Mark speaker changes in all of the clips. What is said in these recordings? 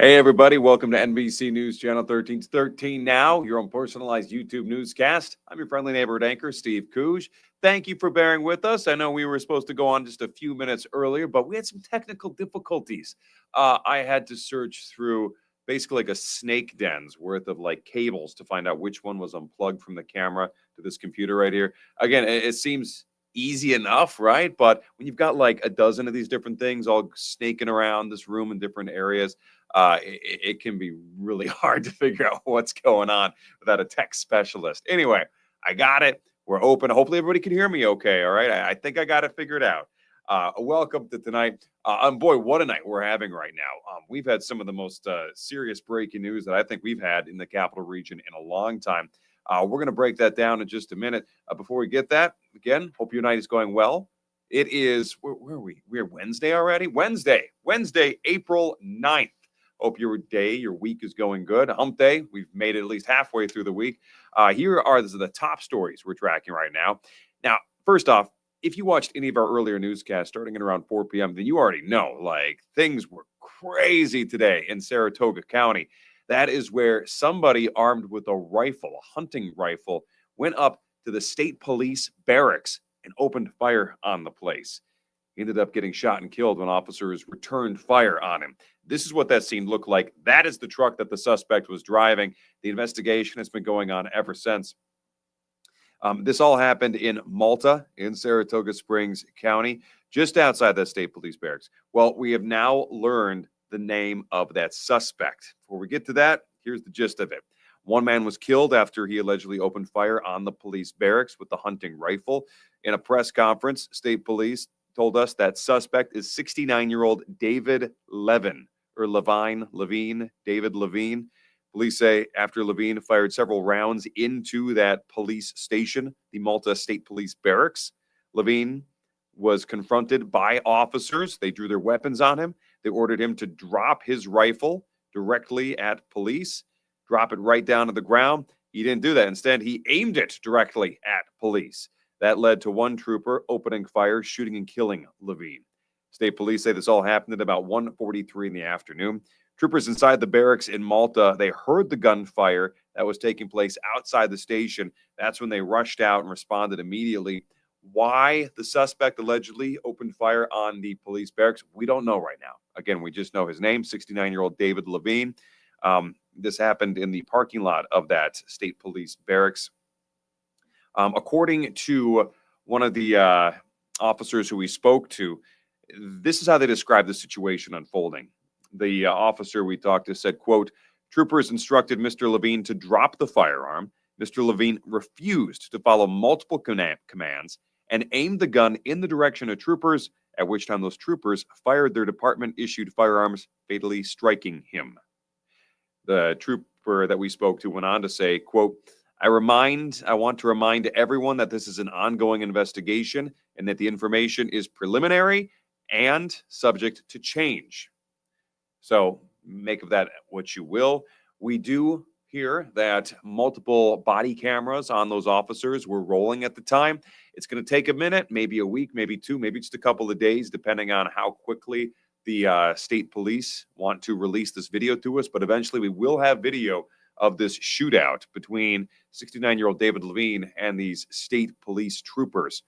Speaker 1: Hey, everybody. Welcome to NBC News Channel 1313 Now, your own personalized YouTube newscast. I'm your friendly neighborhood anchor, Steve Cooge. Thank you for bearing with us. I know we were supposed to go on just a few minutes earlier, but we had some technical difficulties. I had to search through basically like a snake den's worth of like cables to find out which one was unplugged from the camera to this computer right here. Again, it seems easy enough, right? But when you've got like a dozen of these different things all snaking around this room in different areas, it can be really hard to figure out what's going on without a tech specialist. Anyway, I got it. We're open. Hopefully, everybody can hear me okay. All right. I think I got it figured out. Welcome to tonight. Boy, what a night we're having right now. We've had some of the most serious breaking news that I think we've had in the capital region in a long time. We're going to break that down in just a minute. Before we get that, again, hope your night is going well. It is, where are we? We're Wednesday already? Wednesday, April 9th. Hope your day, your week is going good. Hump day, we've made it at least halfway through the week. Here are the top stories we're tracking right now. Now, first off, if you watched any of our earlier newscasts starting at around 4 p.m., then you already know, like, things were crazy today in Saratoga County. That is where somebody armed with a rifle, a hunting rifle, went up to the state police barracks and opened fire on the place. He ended up getting shot and killed when officers returned fire on him. This is what that scene looked like. That is the truck that the suspect was driving. The investigation has been going on ever since. This all happened in Malta in Saratoga Springs County, just outside the state police barracks. Well, we have now learned the name of that suspect. Before we get to that, here's the gist of it. One man was killed after he allegedly opened fire on the police barracks with the hunting rifle. In a press conference, state police told us that suspect is 69-year-old David Levine, David Levine. Police say after Levine fired several rounds into that police station, the Malta State Police Barracks, Levine was confronted by officers. They drew their weapons on him. They ordered him to drop his rifle directly at police, drop it right down to the ground. He didn't do that. Instead, he aimed it directly at police. That led to one trooper opening fire, shooting and killing Levine. State police say this all happened at about 1:43 in the afternoon. Troopers inside the barracks in Malta, they heard the gunfire that was taking place outside the station. That's when they rushed out and responded immediately. Why the suspect allegedly opened fire on the police barracks, we don't know right now. Again, we just know his name, 69-year-old David Levine. This happened in the parking lot of that state police barracks. According to one of the officers who we spoke to, this is how they described the situation unfolding. The officer we talked to said, quote, troopers instructed Mr. Levine to drop the firearm. Mr. Levine refused to follow multiple commands and aimed the gun in the direction of troopers, at which time those troopers fired their department-issued firearms, fatally striking him. The trooper that we spoke to went on to say, quote, I want to remind everyone that this is an ongoing investigation and that the information is preliminary and subject to change. So make of that what you will. We do hear that multiple body cameras on those officers were rolling at the time. It's going to take a minute, maybe a week, maybe two, maybe just a couple of days, depending on how quickly the state police want to release this video to us. But eventually we will have video of this shootout between 69-year-old David Levine and these state police troopers.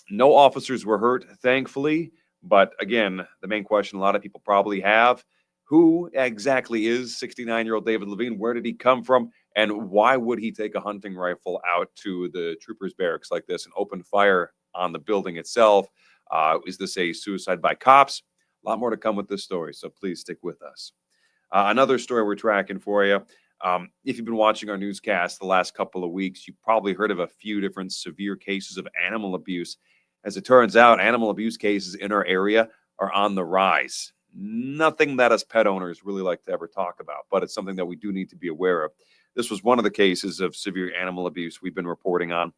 Speaker 1: No officers were hurt, thankfully. But again, the main question a lot of people probably have, who exactly is 69-year-old David Levine? Where did he come from? And why would he take a hunting rifle out to the troopers' barracks like this and open fire on the building itself? Is this a suicide by cops? A lot more to come with this story, so please stick with us. Another story we're tracking for you. If you've been watching our newscast the last couple of weeks, you've probably heard of a few different severe cases of animal abuse. As it turns out, animal abuse cases in our area are on the rise. Nothing that us pet owners really like to ever talk about, but it's something that we do need to be aware of. This was one of the cases of severe animal abuse we've been reporting on.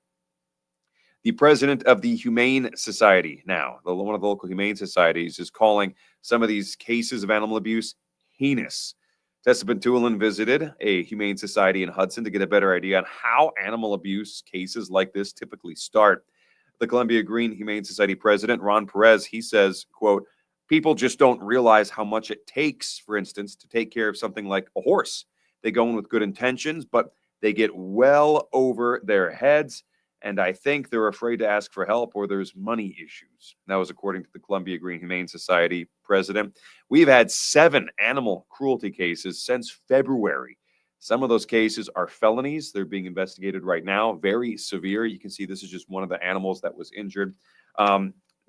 Speaker 1: The president of the Humane Society now, one of the local humane societies, is calling some of these cases of animal abuse heinous. Tessa Bentulin visited a humane society in Hudson to get a better idea on how animal abuse cases like this typically start. The Columbia Green Humane Society president, Ron Perez, he says, quote, People just don't realize how much it takes, for instance, to take care of something like a horse. They go in with good intentions, but they get well over their heads. And I think they're afraid to ask for help or there's money issues. That was according to the Columbia Green Humane Society president. We've had 7 animal cruelty cases since February. Some of those cases are felonies. They're being investigated right now, very severe. You can see this is just one of the animals that was injured.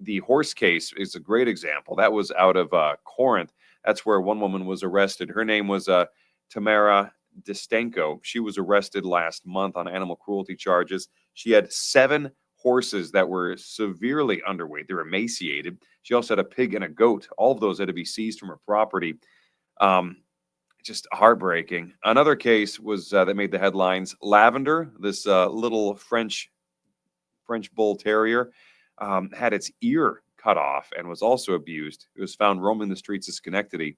Speaker 1: The horse case is a great example. That was out of Corinth. That's where one woman was arrested. Her name was Tamara Distenko. She was arrested last month on animal cruelty charges. She had 7 horses that were severely underweight. They were emaciated. She also had a pig and a goat. All of those had to be seized from her property. Just heartbreaking. Another case was that made the headlines. Lavender, this little French bull terrier, had its ear cut off and was also abused. It was found roaming the streets of Schenectady.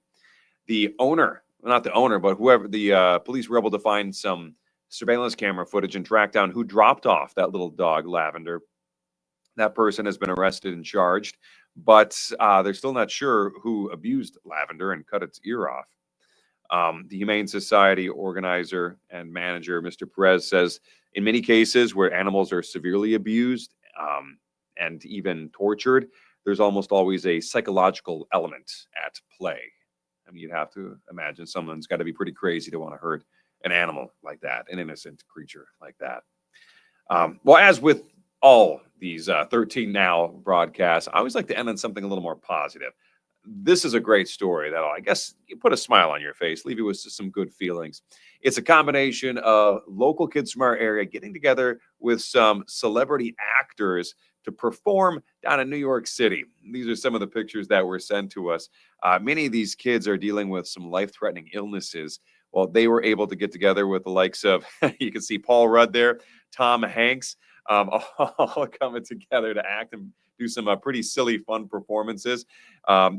Speaker 1: The owner, not the owner, but whoever, the police were able to find some surveillance camera footage and track down who dropped off that little dog, Lavender. That person has been arrested and charged, but they're still not sure who abused Lavender and cut its ear off. The Humane Society organizer and manager, Mr. Perez, says in many cases where animals are severely abused and even tortured, there's almost always a psychological element at play. I mean, you'd have to imagine someone's got to be pretty crazy to want to hurt an animal like that, an innocent creature like that. Well, as with all these 13 Now broadcasts, I always like to end on something a little more positive. This is a great story that'll, I guess, put a smile on your face, leave you with some good feelings. It's a combination of local kids from our area getting together with some celebrity actors to perform down in New York City. These are some of the pictures that were sent to us. Many of these kids are dealing with some life-threatening illnesses. Well, they were able to get together with the likes of, you can see Paul Rudd there, Tom Hanks, all coming together to act and do some pretty silly, fun performances.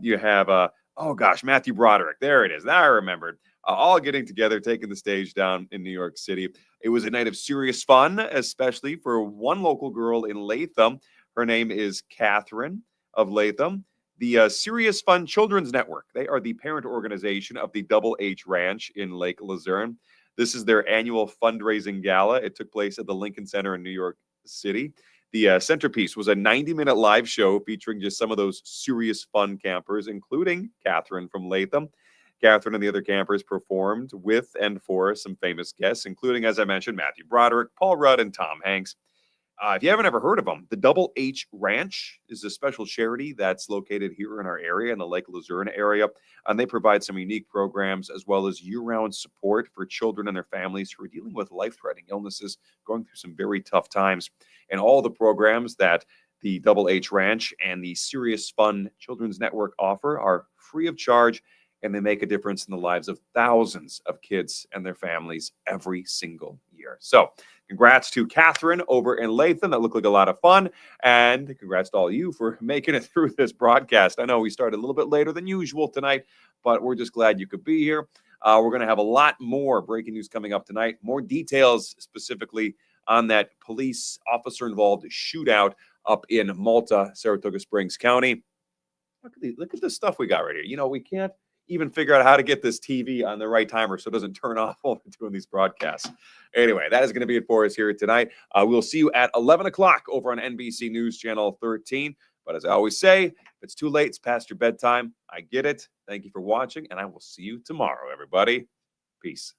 Speaker 1: You have, oh gosh, Matthew Broderick. There it is. Now I remembered. All getting together, taking the stage down in New York City. It was a night of serious fun, especially for one local girl in Latham. Her name is Catherine of Latham. The Serious Fun Children's Network. They are the parent organization of the Double H Ranch in Lake Luzerne. This is their annual fundraising gala. It took place at the Lincoln Center in New York City. The centerpiece was a 90-minute live show featuring just some of those serious fun campers, including Catherine from Latham. Catherine and the other campers performed with and for some famous guests, including, as I mentioned, Matthew Broderick, Paul Rudd, and Tom Hanks. If you haven't ever heard of them, the Double H Ranch is a special charity that's located here in our area, in the Lake Luzerne area. And they provide some unique programs as well as year-round support for children and their families who are dealing with life-threatening illnesses, going through some very tough times. And all the programs that the Double H Ranch and the Serious Fun Children's Network offer are free of charge, and they make a difference in the lives of thousands of kids and their families every single year. So congrats to Catherine over in Latham. That looked like a lot of fun. And congrats to all of you for making it through this broadcast. I know we started a little bit later than usual tonight, but we're just glad you could be here. We're going to have a lot more breaking news coming up tonight. More details specifically on that police officer-involved shootout up in Malta, Saratoga Springs County. Look at this stuff we got right here. You know, we can't even figure out how to get this TV on the right timer so it doesn't turn off while we're doing these broadcasts. Anyway, that is going to be it for us here tonight. We'll see you at 11 o'clock over on NBC News Channel 13. But as I always say, if it's too late, it's past your bedtime. I get it. Thank you for watching, and I will see you tomorrow, everybody. Peace.